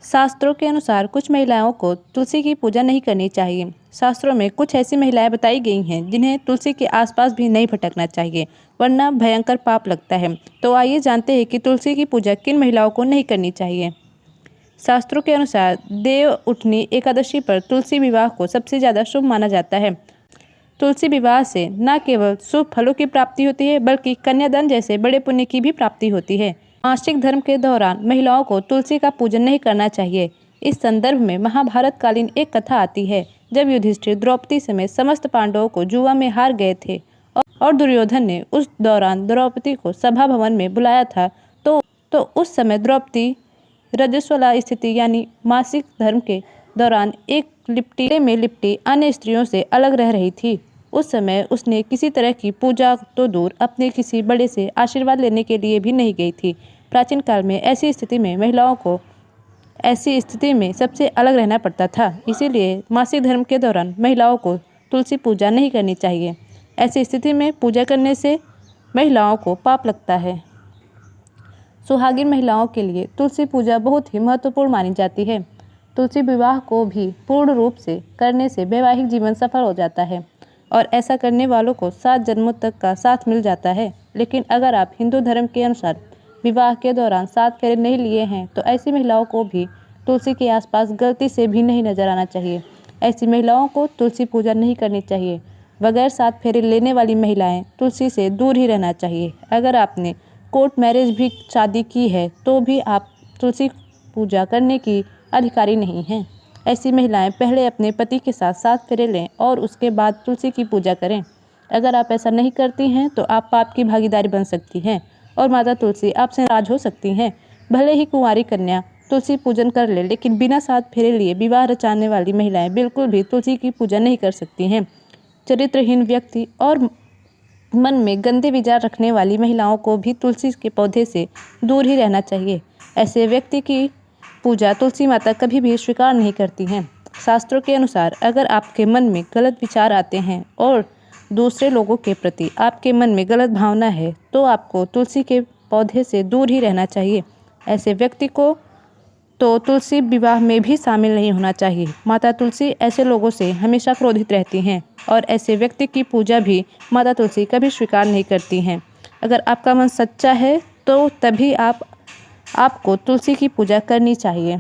शास्त्रों के अनुसार कुछ महिलाओं को तुलसी की पूजा नहीं करनी चाहिए। शास्त्रों में कुछ ऐसी महिलाएं बताई गई हैं जिन्हें तुलसी के आसपास भी नहीं भटकना चाहिए, वरना भयंकर पाप लगता है। तो आइए जानते हैं कि तुलसी की पूजा किन महिलाओं को नहीं करनी चाहिए। शास्त्रों के अनुसार देव उठनी एकादशी पर तुलसी विवाह को सबसे ज़्यादा शुभ माना जाता है। तुलसी विवाह से न केवल शुभ फलों की प्राप्ति होती है, बल्कि कन्यादान जैसे बड़े पुण्य की भी प्राप्ति होती है। मासिक धर्म के दौरान महिलाओं को तुलसी का पूजन नहीं करना चाहिए। इस संदर्भ में महाभारत कालीन एक कथा आती है, जब युधिष्ठिर द्रौपदी समेत समस्त पांडवों को जुआ में हार गए थे और दुर्योधन ने उस दौरान द्रौपदी को सभा भवन में बुलाया था। तो उस समय द्रौपदी रजस्वला स्थिति यानी मासिक धर्म के दौरान एक लिपटी में लिपटी अन्य स्त्रियों से अलग रह रही थी। उस समय उसने किसी तरह की पूजा तो दूर, अपने किसी बड़े से आशीर्वाद लेने के लिए भी नहीं गई थी। प्राचीन काल में ऐसी स्थिति में महिलाओं को ऐसी स्थिति में सबसे अलग रहना पड़ता था। इसीलिए मासिक धर्म के दौरान महिलाओं को तुलसी पूजा नहीं करनी चाहिए। ऐसी स्थिति में पूजा करने से महिलाओं को पाप लगता है। सुहागिन महिलाओं के लिए तुलसी पूजा बहुत ही महत्वपूर्ण मानी जाती है। तुलसी विवाह को भी पूर्ण रूप से करने से वैवाहिक जीवन सफल हो जाता है और ऐसा करने वालों को 7 जन्मों तक का साथ मिल जाता है। लेकिन अगर आप हिंदू धर्म के अनुसार विवाह के दौरान 7 फेरे नहीं लिए हैं, तो ऐसी महिलाओं को भी तुलसी के आसपास गलती से भी नहीं नजर आना चाहिए। ऐसी महिलाओं को तुलसी पूजा नहीं करनी चाहिए। बगैर 7 फेरे लेने वाली महिलाएं तुलसी से दूर ही रहना चाहिए। अगर आपने कोर्ट मैरिज भी शादी की है तो भी आप तुलसी पूजा करने की अधिकारी नहीं हैं। ऐसी महिलाएं पहले अपने पति के साथ 7 फेरे लें और उसके बाद तुलसी की पूजा करें। अगर आप ऐसा नहीं करती हैं तो आप पाप की भागीदारी बन सकती हैं और माता तुलसी आपसे नाराज हो सकती हैं। भले ही कुंवारी कन्या तुलसी पूजन कर ले, लेकिन बिना 7 फेरे लिए विवाह रचाने वाली महिलाएं बिल्कुल भी तुलसी की पूजा नहीं कर सकती हैं। चरित्रहीन व्यक्ति और मन में गंदे विचार रखने वाली महिलाओं को भी तुलसी के पौधे से दूर ही रहना चाहिए। ऐसे व्यक्ति की पूजा तुलसी माता कभी भी स्वीकार नहीं करती हैं। शास्त्रों के अनुसार अगर आपके मन में गलत विचार आते हैं और दूसरे लोगों के प्रति आपके मन में गलत भावना है, तो आपको तुलसी के पौधे से दूर ही रहना चाहिए। ऐसे व्यक्ति को तो तुलसी विवाह में भी शामिल नहीं होना चाहिए। माता तुलसी ऐसे लोगों से हमेशा क्रोधित रहती हैं और ऐसे व्यक्ति की पूजा भी माता तुलसी कभी स्वीकार नहीं करती हैं। अगर आपका मन सच्चा है तो तभी आपको तुलसी की पूजा करनी चाहिए।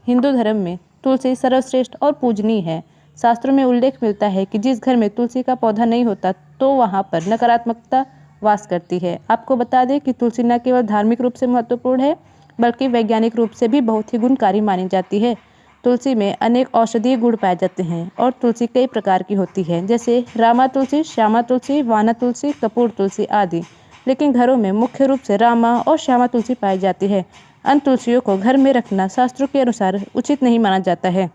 हिंदू धर्म में तुलसी सर्वश्रेष्ठ और पूजनीय है। शास्त्रों में उल्लेख मिलता है कि जिस घर में तुलसी का पौधा नहीं होता तो वहाँ पर नकारात्मकता वास करती है। आपको बता दें कि तुलसी न केवल धार्मिक रूप से महत्वपूर्ण है, बल्कि वैज्ञानिक रूप से भी बहुत ही गुणकारी मानी जाती है। तुलसी में अनेक औषधीय गुण पाए जाते हैं और तुलसी कई प्रकार की होती है, जैसे रामा तुलसी, श्यामा तुलसी, वाना तुलसी, कपूर तुलसी आदि। लेकिन घरों में मुख्य रूप से रामा और श्यामा तुलसी पाई जाती है। अन्य तुलसियों को घर में रखना शास्त्रों के अनुसार उचित नहीं माना जाता है।